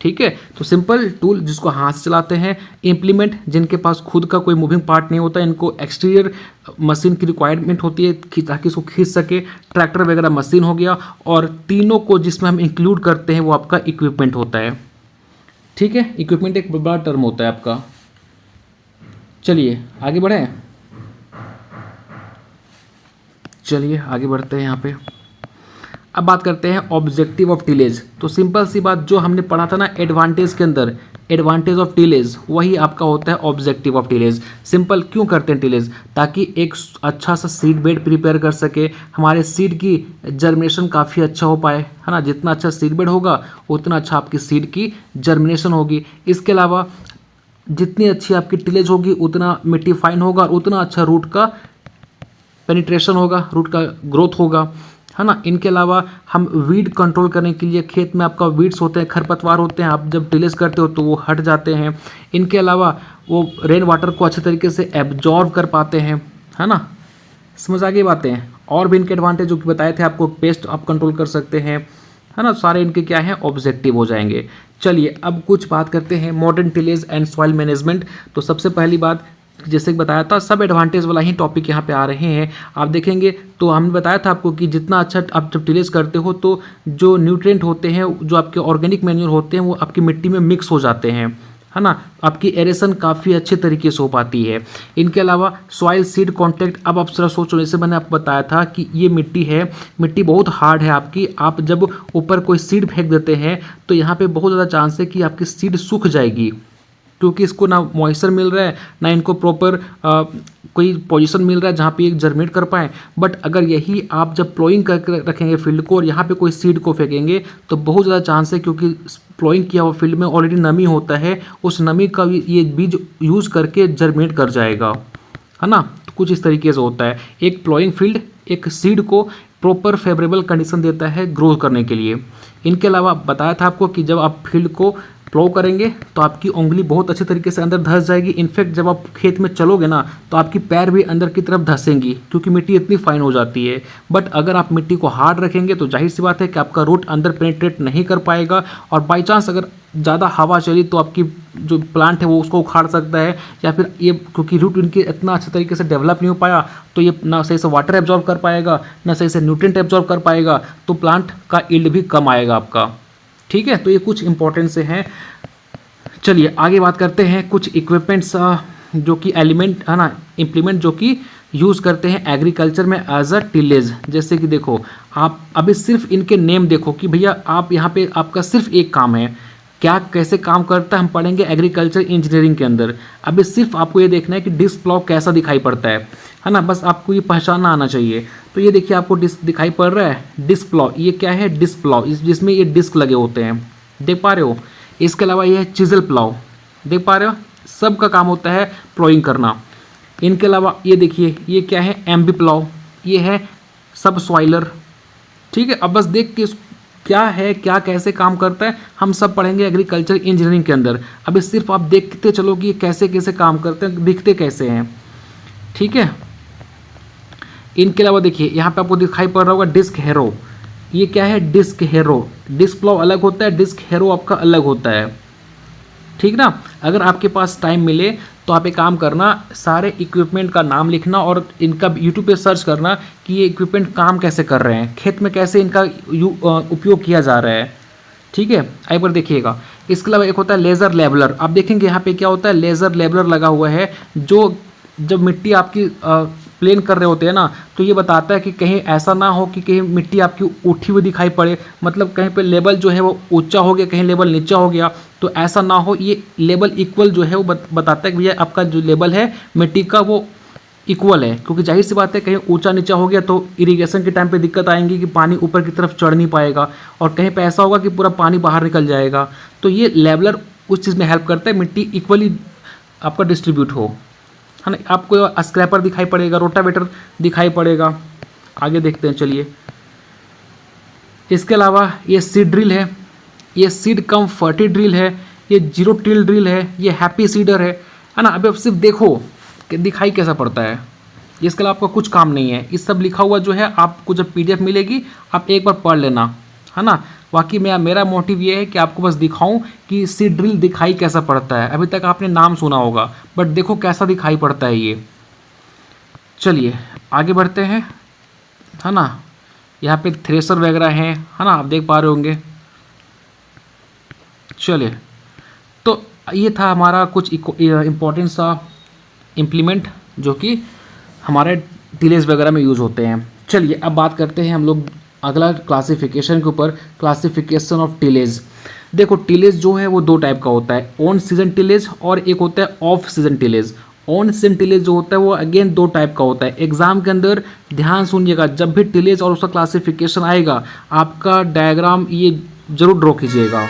ठीक है। तो सिंपल टूल जिसको हाथ से चलाते हैं, इम्प्लीमेंट जिनके पास खुद का कोई मूविंग पार्ट नहीं होता, इनको एक्सटीरियर मशीन की रिक्वायरमेंट होती है ताकि इसको खींच सके, ट्रैक्टर वगैरह मशीन हो गया, और तीनों को जिसमें हम इंक्लूड करते हैं वो आपका इक्विपमेंट होता है, ठीक है। इक्विपमेंट एक बड़ा टर्म होता है आपका। चलिए आगे बढ़ें, चलिए आगे बढ़ते हैं यहाँ पे। अब बात करते हैं ऑब्जेक्टिव ऑफ टिलेज। तो सिंपल सी बात, जो हमने पढ़ा था ना एडवांटेज के अंदर, एडवांटेज ऑफ टिलेज, वही आपका होता है ऑब्जेक्टिव ऑफ टिलेज। सिंपल क्यों करते हैं टिलेज, ताकि एक अच्छा सा सीड बेड प्रिपेयर कर सके, हमारे सीड की जर्मिनेशन काफ़ी अच्छा हो पाए, है ना। जितना अच्छा सीड बेड होगा उतना अच्छा आपकी सीड की जर्मिनेशन होगी। इसके अलावा जितनी अच्छी आपकी टिलेज होगी उतना मिट्टी फाइन होगा, उतना अच्छा रूट का पेनिट्रेशन होगा, रूट का ग्रोथ होगा, है ना। इनके अलावा हम वीड कंट्रोल करने के लिए, खेत में आपका वीड्स होते हैं, खरपतवार होते हैं, आप जब टिलेज करते हो तो वो हट जाते हैं। इनके अलावा वो रेन वाटर को अच्छे तरीके से एब्जॉर्व कर पाते हैं, है ना। समझ आ गई बातें। और भी इनके एडवांटेज जो कि बताए थे आपको, पेस्ट आप कंट्रोल कर सकते हैं, है ना। सारे इनके क्या हैं, ऑब्जेक्टिव हो जाएंगे। चलिए अब कुछ बात करते हैं modern tillage and soil management. तो सबसे पहली बात, जैसे कि बताया था, सब एडवांटेज वाला ही टॉपिक यहाँ पे आ रहे हैं। आप देखेंगे तो हमने बताया था आपको कि जितना अच्छा आप जब टिलेज करते हो तो जो न्यूट्रिएंट होते हैं, जो आपके ऑर्गेनिक मैन्योर होते हैं, वो आपकी मिट्टी में मिक्स हो जाते हैं, है ना। आपकी एरेशन काफ़ी अच्छे तरीके से हो पाती है। इनके अलावा सॉइल सीड कॉन्टैक्ट, अब आप जरा सोचो, जैसे मैंने आपको बताया था कि ये मिट्टी है, मिट्टी बहुत हार्ड है आपकी, आप जब ऊपर कोई सीड फेंक देते हैं तो यहाँ पे बहुत ज़्यादा चांस है कि आपकी सीड सूख जाएगी, क्योंकि इसको ना मॉइस्चर मिल रहा है, ना इनको प्रॉपर कोई पोजीशन मिल रहा है जहाँ पे एक जर्मिनेट कर पाए। बट अगर यही आप जब प्लॉइंग करके रखेंगे फील्ड को और यहाँ पे कोई सीड को फेंकेंगे तो बहुत ज़्यादा चांस है, क्योंकि प्लॉइंग किया हुआ फील्ड में ऑलरेडी नमी होता है, उस नमी का ये बीज यूज़ करके जर्मिनेट कर जाएगा, है ना। तो कुछ इस तरीके से होता है। एक प्लॉइंग फील्ड एक सीड को प्रॉपर फेवरेबल कंडीशन देता है ग्रो करने के लिए। इनके अलावा बताया था आपको कि जब आप फील्ड को प्लो करेंगे तो आपकी उंगली बहुत अच्छे तरीके से अंदर धंस जाएगी। इनफैक्ट जब आप खेत में चलोगे ना तो आपकी पैर भी अंदर की तरफ धंसेंगी, क्योंकि मिट्टी इतनी फाइन हो जाती है। बट अगर आप मिट्टी को हार्ड रखेंगे तो जाहिर सी बात है कि आपका रूट अंदर पेनिट्रेट नहीं कर पाएगा, और बाई चांस अगर ज़्यादा हवा चली तो आपकी जो प्लांट है वो उसको उखाड़ सकता है, या फिर ये क्योंकि रूट इनके इतना अच्छे तरीके से डेवलप नहीं हो पाया तो ये ना सही से वाटर एब्जॉर्ब कर पाएगा, ना सही से न्यूट्रिएंट एब्जॉर्ब कर पाएगा, तो प्लांट का यील्ड भी कम आएगा आपका, ठीक है। तो ये कुछ इंपॉर्टेंट से हैं। चलिए आगे बात करते हैं कुछ इक्विपमेंट्स जो कि एलिमेंट, है ना, इम्प्लीमेंट जो कि यूज़ करते हैं एग्रीकल्चर में एज अ टिलेज। जैसे कि देखो, आप अभी सिर्फ इनके नेम देखो कि भैया आप यहाँ पे आपका सिर्फ एक काम है, क्या कैसे काम करता है हम पढ़ेंगे एग्रीकल्चर इंजीनियरिंग के अंदर। अभी सिर्फ आपको ये देखना है कि डिस्क प्लॉ कैसा दिखाई पड़ता है ना, बस आपको ये पहचानना आना चाहिए। तो ये देखिए आपको डिस्क दिखाई पड़ रहा है, डिस्क प्लॉ, ये क्या है, डिस्क प्लॉ, जिसमें ये डिस्क लगे होते हैं, देख पा रहे हो। इसके अलावा ये है चिजल प्लाव, देख पा रहे हो, सबका काम होता है प्लॉइंग करना। इनके अलावा ये देखिए, ये क्या है, एम्बी प्लाव, ये है सब सॉइलर। ठीक है, अब बस देख के क्या है, क्या कैसे काम करता है, हम सब पढ़ेंगे एग्रीकल्चर इंजीनियरिंग के अंदर। अभी सिर्फ आप देखते चलो कि ये कैसे कैसे काम करते हैं, दिखते कैसे हैं। ठीक है, इनके अलावा देखिए यहाँ पे आपको दिखाई पड़ रहा होगा डिस्क हैरो, ये क्या है, डिस्क हैरो। डिस्क प्लाव अलग होता है, डिस्क हैरो आपका अलग होता है। ठीक ना, अगर आपके पास टाइम मिले तो आप एक काम करना, सारे इक्विपमेंट का नाम लिखना और इनका यूट्यूब पे सर्च करना कि ये इक्विपमेंट काम कैसे कर रहे हैं, खेत में कैसे इनका उपयोग किया जा रहा है। ठीक है, एक बार देखिएगा। इसके अलावा एक होता है लेज़र लेवलर, आप देखेंगे यहाँ पे क्या होता है, लेज़र लेवलर लगा हुआ है, जो जब मिट्टी आपकी प्लेन कर रहे होते हैं ना, तो ये बताता है कि कहीं ऐसा ना हो कि कहीं मिट्टी आपकी उठी हुई दिखाई पड़े, मतलब कहीं पे लेवल जो है वो ऊंचा हो गया, कहीं लेवल नीचा हो गया, तो ऐसा ना हो। ये लेवल इक्वल जो है वो बताता है कि भैया आपका जो लेवल है मिट्टी का वो इक्वल है, क्योंकि जाहिर सी बात है कहीं ऊंचा नीचा हो गया तो इरिगेशन के टाइम पे दिक्कत आएंगी कि पानी ऊपर की तरफ चढ़ नहीं पाएगा, और कहीं पे ऐसा होगा कि पूरा पानी बाहर निकल जाएगा। तो ये लेवलर उस चीज़ में हेल्प करता है, मिट्टी इक्वली आपका डिस्ट्रीब्यूट हो, है ना। आपको स्क्रैपर दिखाई पड़ेगा, रोटावेटर दिखाई पड़ेगा। आगे देखते हैं, चलिए। इसके अलावा ये सीड ड्रिल है, ये सीड कम फर्टी ड्रिल है, ये जीरो टिल ड्रिल है, ये हैप्पी सीडर है ना। अभी आप सिर्फ देखो कि दिखाई कैसा पड़ता है, इसके अलावा आपका कुछ काम नहीं है। इस सब लिखा हुआ जो है आपको जब PDF मिलेगी आप एक बार पढ़ लेना, है ना। बाकी मेरा मोटिव ये है कि आपको बस दिखाऊं कि सीड ड्रिल दिखाई कैसा पड़ता है। अभी तक आपने नाम सुना होगा, बट देखो कैसा दिखाई पड़ता है ये। चलिए आगे बढ़ते हैं, है ना। यहाँ पे थ्रेसर वगैरह हैं, है ना, आप देख पा रहे होंगे। चलिए, तो ये था हमारा कुछ इम्पोर्टेंट सा इम्प्लीमेंट जो कि हमारे टिलेज वगैरह में यूज़ होते हैं। चलिए अब बात करते हैं हम लोग अगला क्लासिफिकेशन के ऊपर, क्लासिफिकेशन ऑफ टिलेज। देखो टिलेज जो है वो दो टाइप का होता है, ऑन सीजन टिलेज और एक होता है of season tillage. On season tillage जो होता है वो अगेन दो टाइप का होता है। एग्जाम के अंदर ध्यान सुनिएगा, जब भी टिलेज और उसका क्लासिफिकेशन आएगा आपका डायग्राम ये जरूर ड्रॉ कीजिएगा।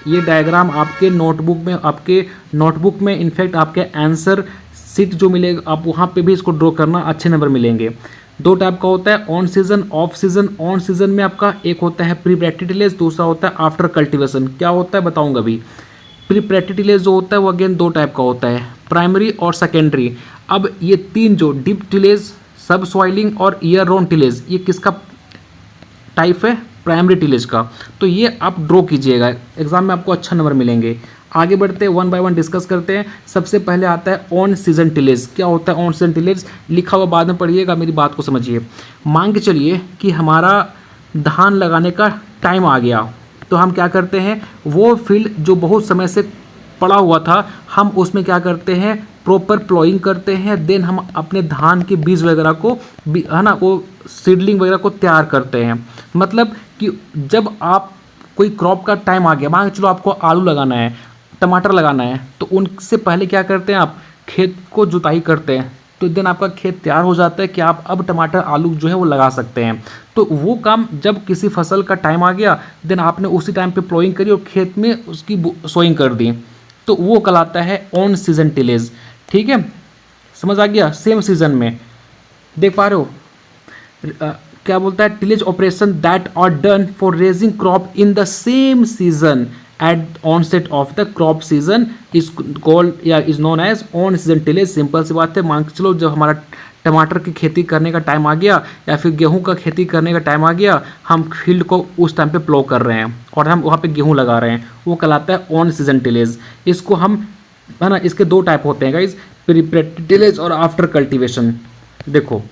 ये डायग्राम आपके नोटबुक में इनफैक्ट आपके आंसर सीट जो मिलेगा आप वहाँ पे भी इसको ड्रॉ करना, अच्छे नंबर मिलेंगे। दो टाइप का होता है, on season off season. On season में आपका एक होता है प्री प्रैक्टिटिलेज, दूसरा होता है आफ्टर कल्टीवेशन। क्या होता है बताऊंगा अभी। प्री प्रैक्टिटिलेज जो होता है वो अगेन दो टाइप का होता है, प्राइमरी और सेकेंडरी। अब ये तीन जो डीप टिलेज, सब सॉइलिंग और ईयर राउंड टिलेज, ये किसका टाइप है, प्राइमरी टिलेज का। तो ये आप ड्रॉ कीजिएगा, एग्जाम में आपको अच्छा नंबर मिलेंगे। आगे बढ़ते हैं, वन बाय वन डिस्कस करते हैं। सबसे पहले आता है ऑन सीजन टिलेज। क्या होता है ऑन सीजन टिलेज, लिखा हुआ बाद में पढ़िएगा, मेरी बात को समझिए। मान के चलिए कि हमारा धान लगाने का टाइम आ गया, तो हम क्या करते हैं, वो फील्ड जो बहुत समय से पड़ा हुआ था हम उसमें क्या करते हैं, प्रॉपर प्लॉइंग करते हैं। देन हम अपने धान के बीज वगैरह को, है ना, वो सीडलिंग वगैरह को तैयार करते हैं। मतलब कि जब आप कोई क्रॉप का टाइम आ गया, मान के चलो आपको आलू लगाना है, टमाटर लगाना है, तो उनसे पहले क्या करते हैं, आप खेत को जुताई करते हैं। तो देन आपका खेत तैयार हो जाता है कि आप अब टमाटर आलू जो है वो लगा सकते हैं। तो वो काम जब किसी फसल का टाइम आ गया, देन आपने उसी टाइम पे प्लॉइंग करी और खेत में उसकी सोइंग कर दी, तो वो कहलाता है ऑन सीजन टिलेज। ठीक है, समझ आ गया। सेम सीजन में देख पा रहे हो क्या बोलता है, tillage operation that are done for raising crop in the same season at onset of the crop season is called या is known as on season tillage. Simple सी बात है, मान के चलो जब हमारा टमाटर की खेती करने का टाइम आ गया या फिर गेहूं का खेती करने का टाइम आ गया, हम फील्ड को उस टाइम पे प्लो कर रहे हैं और हम वहाँ पे गेहूं लगा रहे हैं, वो कहलाता है ऑन सीजन टिलेज। इसको हम, है ना, इसके दो टाइप होते हैं गाइज, प्री टिलेज और आफ्टर कल्टीवेशन। देखो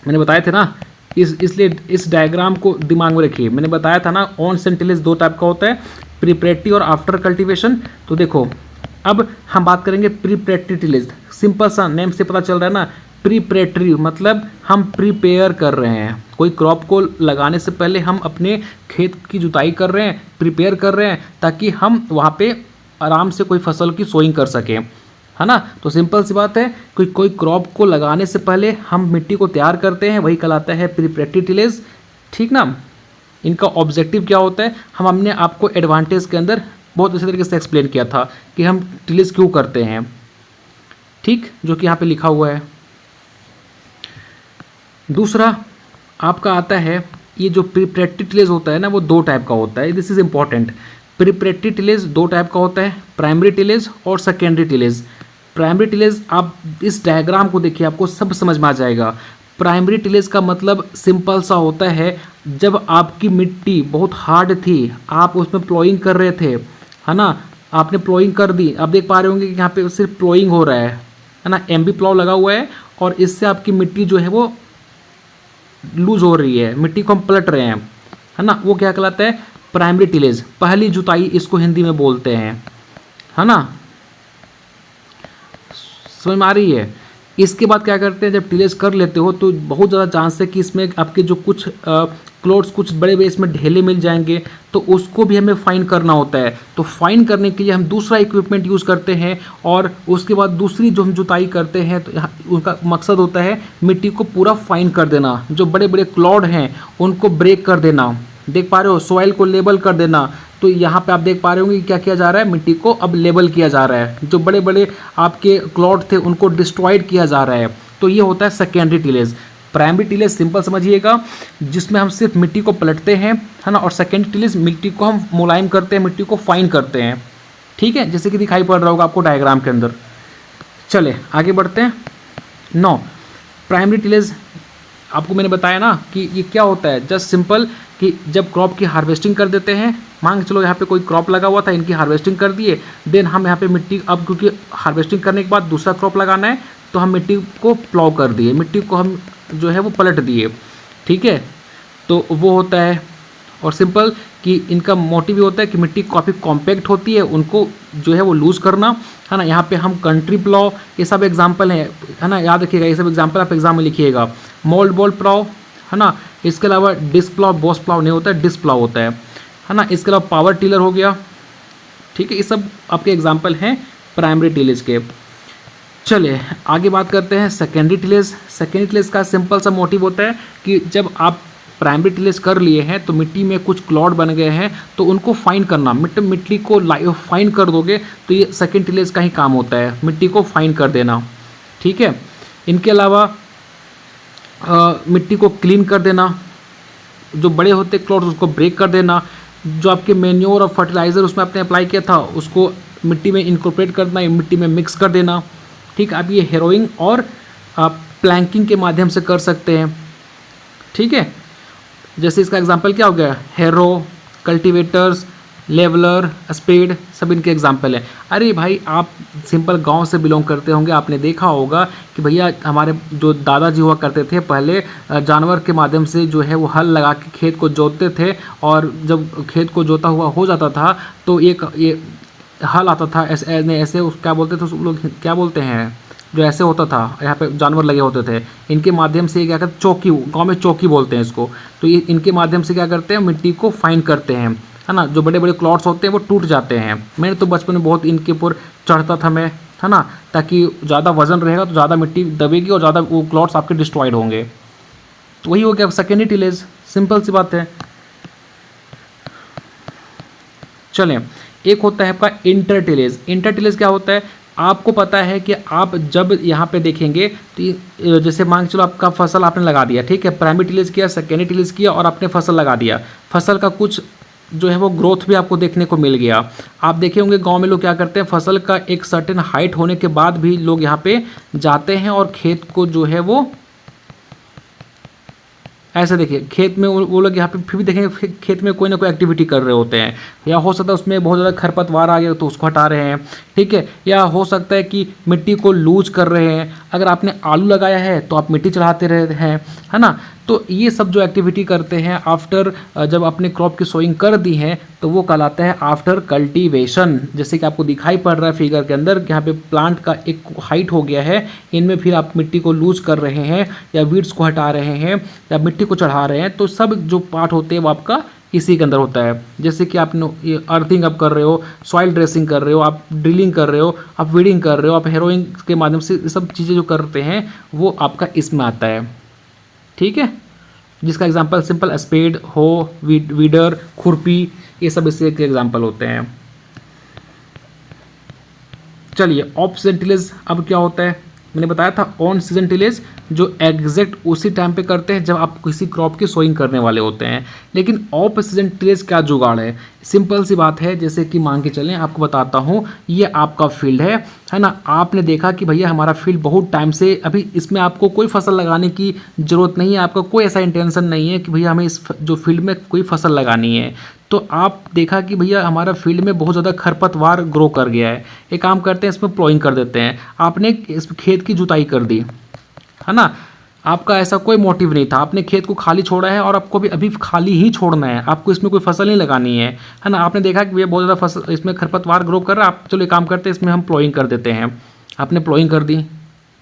मैंने बताया थे ना, इसलिए इस डायग्राम को दिमाग में रखिए। मैंने बताया था ना ऑन सीजन टिलेज दो टाइप का होता है, प्रीपरेटरी और आफ्टर कल्टीवेशन। तो देखो अब हम बात करेंगे प्रीपरेटरी टिलेज। सिंपल सा नेम से पता चल रहा है ना, प्रीपरेटरी मतलब हम प्रिपेयर कर रहे हैं, कोई क्रॉप को लगाने से पहले हम अपने खेत की जुताई कर रहे हैं, प्रिपेयर कर रहे हैं, ताकि हम वहाँ पे आराम से कोई फसल की सोइंग कर सकें, है ना। तो सिंपल सी बात है, कोई क्रॉप को लगाने से पहले हम मिट्टी को तैयार करते हैं, वही कहलाता है प्रीपरेटरी टिलेज। ठीक ना। इनका ऑब्जेक्टिव क्या होता है, हम अपने आप को एडवांटेज के अंदर बहुत अच्छे तरीके से एक्सप्लेन किया था कि हम टिलेज क्यों करते हैं, ठीक, जो कि यहाँ पे लिखा हुआ है। दूसरा आपका आता है ये जो प्रिपरेटरी टिलेज होता है ना, वो 2 टाइप का होता है। This is important. Preparatory tillage 2 type का होता है, प्राइमरी टिलेज और सेकेंडरी टिलेज। प्राइमरी टिलेज आप इस डायग्राम को देखिए, आपको सब समझ में आ जाएगा। प्राइमरी टिलेज का मतलब सिंपल सा होता है, जब आपकी मिट्टी बहुत हार्ड थी, आप उसमें प्लोइंग कर रहे थे, है ना, आपने प्लोइंग कर दी, आप देख पा रहे होंगे कि यहाँ पे सिर्फ प्लोइंग हो रहा है ना, एमबी प्लॉव लगा हुआ है और इससे आपकी मिट्टी जो है वो लूज हो रही है, मिट्टी को हम पलट रहे हैं, है ना, वो क्या कहलाता है, प्राइमरी टिलेज, पहली जुताई इसको हिंदी में बोलते हैं, है ना, समझ में आ रही है। इसके बाद क्या करते हैं, जब टिलेज कर लेते हो तो बहुत ज़्यादा चांस है कि इसमें आपके जो कुछ क्लोड्स, कुछ बड़े बड़े इसमें ढेले मिल जाएंगे, तो उसको भी हमें फाइन करना होता है। तो फाइन करने के लिए हम दूसरा इक्विपमेंट यूज़ करते हैं और उसके बाद दूसरी जो हम जुताई करते हैं तो उनका मकसद होता है मिट्टी को पूरा फाइन कर देना, जो बड़े बड़े क्लॉड हैं उनको ब्रेक कर देना। देख पा रहे हो, सॉइल को लेबल कर देना। तो यहाँ पे आप देख पा रहे होंगे कि क्या किया जा रहा है, मिट्टी को अब लेबल किया जा रहा है, जो बड़े बड़े आपके क्लॉड थे उनको डिस्ट्रॉयड किया जा रहा है। तो ये होता है secondary tillage. Primary tillage simple समझिएगा, जिसमें हम सिर्फ मिट्टी को पलटते हैं, है ना, और सेकेंडरी टिलेज मिट्टी को हम मुलायम करते हैं, मिट्टी को फाइन करते हैं, ठीक है, जैसे कि दिखाई पड़ रहा होगा आपको डायग्राम के अंदर। चले आगे बढ़ते हैं। 9 प्राइमरी टिलेज, आपको मैंने बताया ना कि ये क्या होता है, जस्ट सिंपल कि जब क्रॉप की हार्वेस्टिंग कर देते हैं, मान चलो यहाँ पे कोई क्रॉप लगा हुआ था, इनकी हार्वेस्टिंग कर दिए, देन हम यहाँ पे मिट्टी, अब क्योंकि हार्वेस्टिंग करने के बाद दूसरा क्रॉप लगाना है तो हम मिट्टी को प्लॉव कर दिए, मिट्टी को हम जो है वो पलट दिए, ठीक है, तो वो होता है। और सिंपल कि इनका मोटिव ये होता है कि मिट्टी काफ़ी कॉम्पैक्ट होती है, उनको जो है वो लूज़ करना, है ना। यहाँ पे हम कंट्री प्लॉव, ये सब एग्जांपल हैं, है ना, याद रखिएगा, ये सब एग्जांपल आप एग्जाम में लिखिएगा। मोल्ड बॉल प्लॉव, है ना, इसके अलावा डिस्क प्लॉव, बॉस प्लॉव नहीं होता है, डिस्क प्लॉव होता है ना। इसके अलावा पावर टिलर हो गया, ठीक है, ये सब आपके एग्जाम्पल हैं प्राइमरी टिलेज के। चलिए आगे बात करते हैं सेकेंडरी टिलेज। सेकेंडरी टिलेज का सिंपल सा मोटिव होता है कि जब आप प्राइमरी टिलेज कर लिए हैं तो मिट्टी में कुछ क्लॉड बन गए हैं, तो उनको फाइन करना, मिट्टी को फाइन कर दोगे तो ये सेकेंड टिलेज का ही काम होता है, मिट्टी को फाइन कर देना, ठीक है। इनके अलावा मिट्टी को क्लीन कर देना, जो बड़े होते क्लॉड्स उसको ब्रेक कर देना, जो आपके मेन्योर और फर्टिलाइज़र उसमें आपने अप्लाई किया था उसको मिट्टी में इनकॉर्पोरेट करना, मिट्टी में मिक्स कर देना, ठीक। आप ये हेरोइंग और प्लैंकिंग के माध्यम से कर सकते हैं, ठीक है। जैसे इसका एग्जांपल क्या हो गया, हेरो, कल्टीवेटर्स, लेवलर, स्पेड, सब इनके एग्जांपल है। अरे भाई आप सिंपल गांव से बिलोंग करते होंगे, आपने देखा होगा कि भैया हमारे जो दादाजी हुआ करते थे पहले, जानवर के माध्यम से जो है वो हल लगा के खेत को जोतते थे, और जब खेत को जोता हुआ हो जाता था तो ये हल आता था ऐसे क्या बोलते थे उस लोग, क्या बोलते हैं, जो ऐसे होता था, यहाँ पे जानवर लगे होते थे, इनके माध्यम से क्या करते, चौकी, गांव में चौकी बोलते हैं इसको, तो ये इनके माध्यम से क्या करते हैं, मिट्टी को फाइन करते हैं, है ना। जो बड़े बड़े क्लॉट्स होते हैं वो टूट जाते हैं। मैंने तो बचपन में बहुत इनके ऊपर चढ़ता था मैं, है ना, ताकि ज़्यादा वजन रहेगा तो ज़्यादा मिट्टी दबेगी और ज़्यादा वो क्लॉट्स आपके डिस्ट्रॉयड होंगे। तो वही हो गया सेकेंडरी टिलेज, सिंपल सी बात है। चलें, एक होता है आपका इंटर टिलेज। इंटर टिलेज क्या होता है, आपको पता है कि आप जब यहाँ पे देखेंगे तो जैसे मान चलो आपका फसल आपने लगा दिया, ठीक है, प्राइमरी टिलेज किया, सेकेंडरी टिलेज किया और आपने फसल लगा दिया, फसल का कुछ जो है वो ग्रोथ भी आपको देखने को मिल गया। आप देखे होंगे गांव में लोग क्या करते हैं, फसल का एक सर्टेन हाइट होने के बाद भी लोग यहाँ पे जाते हैं और खेत को जो है वो ऐसे देखिए, खेत में वो लोग यहाँ पे फिर भी देखेंगे खेत में कोई ना कोई एक्टिविटी कर रहे होते हैं, या हो सकता है उसमें बहुत ज़्यादा खरपतवार आ गया तो उसको हटा रहे हैं, ठीक है, या हो सकता है कि मिट्टी को लूज कर रहे हैं। अगर आपने आलू लगाया है तो आप मिट्टी चढ़ाते रहे हैं, है ना। तो ये सब जो एक्टिविटी करते हैं आफ्टर, जब अपने क्रॉप की सोइंग कर दी है तो वो कहलाता है आफ्टर कल्टीवेशन। जैसे कि आपको दिखाई पड़ रहा है फिगर के अंदर, यहाँ पे प्लांट का एक हाइट हो गया है, इनमें फिर आप मिट्टी को लूज कर रहे हैं या वीड्स को हटा रहे हैं या मिट्टी को चढ़ा रहे हैं, तो सब जो पार्ट होते हैं वो आपका इसी के अंदर होता है। जैसे कि आप अर्थिंग अप कर रहे हो, सॉइल ड्रेसिंग कर रहे हो, आप ड्रिलिंग कर रहे हो, आप वीडिंग कर रहे हो, आप हेरोइंग के माध्यम से सब चीज़ें जो करते हैं वो आपका इसमें आता है, ठीक है। जिसका एग्जांपल सिंपल स्पेड हो, वीडर, खुरपी, ये सब इसके एग्जांपल होते हैं। चलिए ऑफ सीजन टिलेज अब क्या होता है, मैंने बताया था ऑन सीजन टिलेज जो एग्जैक्ट उसी टाइम पे करते हैं जब आप किसी क्रॉप की सोइंग करने वाले होते हैं। लेकिन ऑफ सीजन टिलेज क्या जुगाड़ है, सिंपल सी बात है, जैसे कि मान के चलें आपको बताता हूँ, ये आपका फील्ड है ना। आपने देखा कि भैया हमारा फील्ड बहुत टाइम से, अभी इसमें आपको कोई फसल लगाने की ज़रूरत नहीं है, आपका कोई ऐसा इंटेंशन नहीं है कि भैया हमें इस जो फील्ड में कोई फसल लगानी है। तो आप देखा कि भैया हमारा फील्ड में बहुत ज़्यादा खरपतवार ग्रो कर गया है, एक काम करते हैं इसमें प्लॉइंग कर देते हैं। आपने इस खेत की जुताई कर दी है ना, आपका ऐसा कोई मोटिव नहीं था, आपने खेत को खाली छोड़ा है और आपको भी अभी खाली ही छोड़ना है, आपको इसमें कोई फसल नहीं लगानी है ना। आपने देखा कि भैया बहुत ज़्यादा फसल इसमें खरपतवार ग्रो कर रहा है, आप चलो एक काम करते हैं इसमें हम प्लॉइंग कर देते हैं। आपने प्लॉइंग कर दी,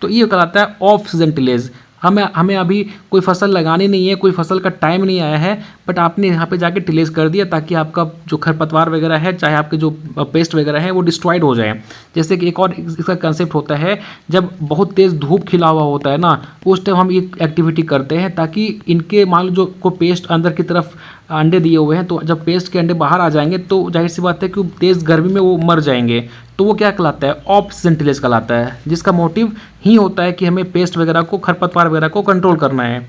तो ये कहलाता है ऑफ सीजन टिलेज। हमें अभी कोई फसल लगानी नहीं है, कोई फसल का टाइम नहीं आया है, बट आपने यहाँ पे जाके टिलेज कर दिया ताकि आपका जो खरपतवार वगैरह है, चाहे आपके जो पेस्ट वगैरह है, वो डिस्ट्रॉयड हो जाए। जैसे कि एक और इसका कंसेप्ट होता है, जब बहुत तेज़ धूप खिला हुआ होता है ना, उस टाइम हम ये एक्टिविटी करते हैं ताकि इनके मान लो जो को पेस्ट अंदर की तरफ अंडे दिए हुए हैं, तो जब पेस्ट के अंडे बाहर आ जाएंगे तो जाहिर सी बात है कि तेज़ गर्मी में वो मर जाएंगे। तो वो क्या कहलाता है, ऑफ सीजन टिलेज कहलाता है, जिसका मोटिव ही होता है कि हमें पेस्ट वगैरह को, खरपतवार वगैरह को कंट्रोल करना है।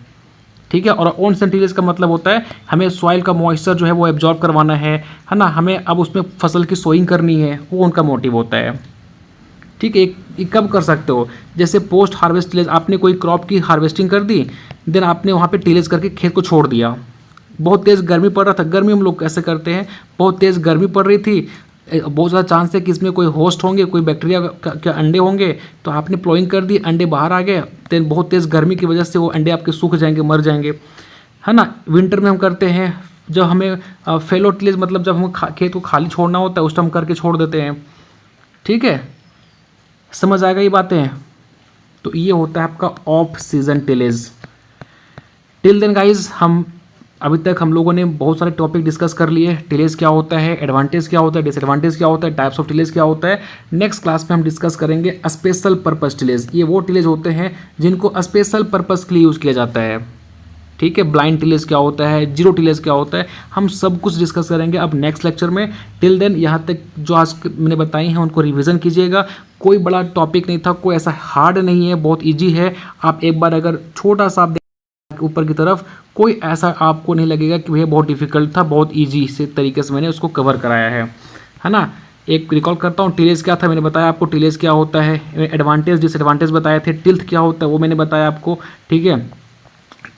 ठीक है। और ऑन सीजन टिलेज का मतलब होता है हमें सॉइल का मॉइस्चर जो है वो एब्जॉर्ब करवाना है ना, हमें अब उसमें फसल की सोइंग करनी है, वो उनका मोटिव होता है। ठीक है। एक कब कर सकते हो, जैसे पोस्ट हार्वेस्ट टिलेज, आपने कोई क्रॉप की हार्वेस्टिंग कर दी, देन आपने वहाँ पे टिलेज करके खेत को छोड़ दिया। बहुत तेज़ गर्मी पड़ रहा था, गर्मी हम लोग कैसे करते हैं, बहुत तेज़ गर्मी पड़ रही थी, बहुत ज़्यादा चांस है कि इसमें कोई होस्ट होंगे, कोई बैक्टीरिया के अंडे होंगे, तो आपने प्लॉइंग कर दी, अंडे बाहर आ गए, देन बहुत तेज़ गर्मी की वजह से वो अंडे आपके सूख जाएंगे, मर जाएंगे, है ना। विंटर में हम करते हैं जब हमें फेलो टिलेज, मतलब जब हम खेत को खाली छोड़ना होता है उस टाइम करके छोड़ देते हैं। ठीक है, समझ आ गई बातें। तो ये होता है आपका off season tillage. Till then guys, अभी तक हम लोगों ने बहुत सारे टॉपिक डिस्कस कर लिए। टिलेज क्या होता है, एडवांटेज क्या होता है, डिसएडवांटेज क्या होता है, टाइप्स ऑफ टिलेज क्या होता है। नेक्स्ट क्लास में हम डिस्कस करेंगे स्पेशल पर्पस टिलेज। ये वो टिलेज होते हैं जिनको स्पेशल पर्पस के लिए यूज़ किया जाता है। ठीक है। ब्लाइंड टिलेज क्या होता है, जीरो टिलेज क्या होता है, हम सब कुछ डिस्कस करेंगे अब नेक्स्ट लेक्चर में। टिल देन यहाँ तक जो आज मैंने बताई हैं उनको रिवीजन कीजिएगा। कोई बड़ा टॉपिक नहीं था, कोई ऐसा हार्ड नहीं है, बहुत ईजी है। आप एक बार अगर छोटा सा ऊपर की तरफ, कोई ऐसा आपको नहीं लगेगा कि भैया बहुत डिफिकल्ट था, बहुत इजी से तरीके से मैंने उसको कवर कराया है ना। एक रिकॉल करता हूँ, टिलेज क्या था मैंने बताया आपको, टिलेज क्या होता है, एडवांटेज डिसएडवांटेज बताए थे, टिल्थ क्या होता है वो मैंने बताया आपको। ठीक है।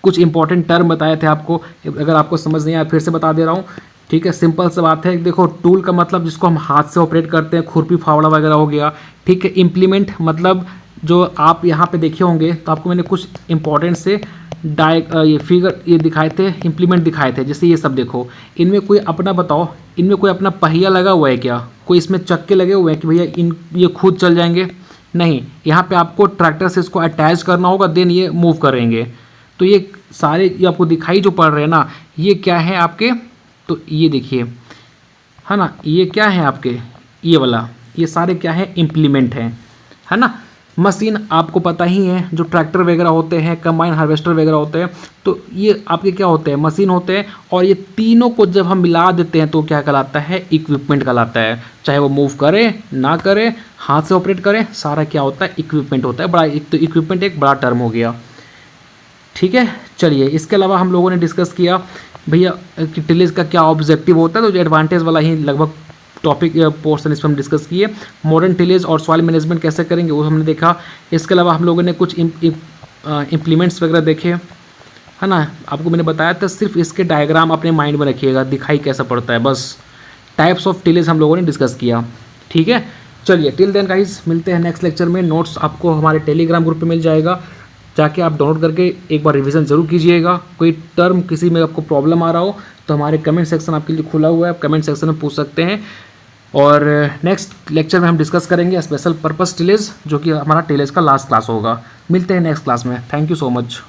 कुछ इंपॉर्टेंट टर्म बताए थे आपको, अगर आपको समझ नहीं आया फिर से बता दे रहा हूँ। ठीक है। सिंपल सी बात है, देखो टूल का मतलब जिसको हम हाथ से ऑपरेट करते हैं, खुरपी फावड़ा वगैरह हो गया। ठीक है। इम्प्लीमेंट मतलब जो आप यहाँ पे देखे होंगे, तो आपको मैंने कुछ इंपॉर्टेंट से ये फिगर ये दिखाए थे, इम्प्लीमेंट दिखाए थे। जैसे ये सब देखो, इनमें कोई अपना बताओ, इनमें कोई अपना पहिया लगा हुआ है क्या, कोई इसमें चक्के लगे हुए हैं कि भैया ये खुद चल जाएंगे, नहीं। यहाँ पे आपको ट्रैक्टर से इसको अटैच करना होगा, देन ये मूव करेंगे। तो ये सारे ये आपको दिखाई जो पड़ रहे हैं ना, ये क्या है आपके, तो ये देखिए है ना, ये क्या है आपके, ये वाला, ये सारे क्या है, इम्प्लीमेंट है ना। मशीन आपको पता ही है, जो ट्रैक्टर वगैरह होते हैं, कंबाइन हार्वेस्टर वगैरह होते हैं, तो ये आपके क्या होते हैं, मशीन होते हैं। और ये तीनों को जब हम मिला देते हैं तो क्या कहलाता है, इक्विपमेंट कहलाता है। चाहे वो मूव करे ना करे, हाथ से ऑपरेट करें, सारा क्या होता है, इक्विपमेंट होता है। बड़ा एक तो इक्विपमेंट एक बड़ा टर्म हो गया। ठीक है। चलिए, इसके अलावा हम लोगों ने डिस्कस किया भैया कि टिलेज का क्या ऑब्जेक्टिव होता है, तो जो एडवांटेज वाला ही लगभग टॉपिक पोर्शन इस पर हम डिस्कस किए। मॉडर्न टिलेज और सॉइल मैनेजमेंट कैसे करेंगे वो हमने देखा। इसके अलावा हम लोगों ने कुछ इम्प्लीमेंट्स वगैरह देखे, है ना। आपको मैंने बताया था, सिर्फ इसके डायग्राम अपने माइंड में रखिएगा, दिखाई कैसा पड़ता है बस। टाइप्स ऑफ टिलेज हम लोगों ने डिस्कस किया। ठीक है। चलिए, टिल देन गाइस, मिलते हैं नेक्स्ट लेक्चर में। नोट्स आपको हमारे टेलीग्राम ग्रुप पे मिल जाएगा, जाके आप डाउनलोड करके एक बार रिवीजन जरूर कीजिएगा। कोई टर्म किसी में आपको प्रॉब्लम आ रहा हो तो हमारे कमेंट सेक्शन आपके लिए खुला हुआ है, आप कमेंट सेक्शन में पूछ सकते हैं। और नेक्स्ट लेक्चर में हम डिस्कस करेंगे स्पेशल पर्पस टिलेज, जो कि हमारा टिलेज का लास्ट क्लास होगा। मिलते हैं नेक्स्ट क्लास में। Thank you so much.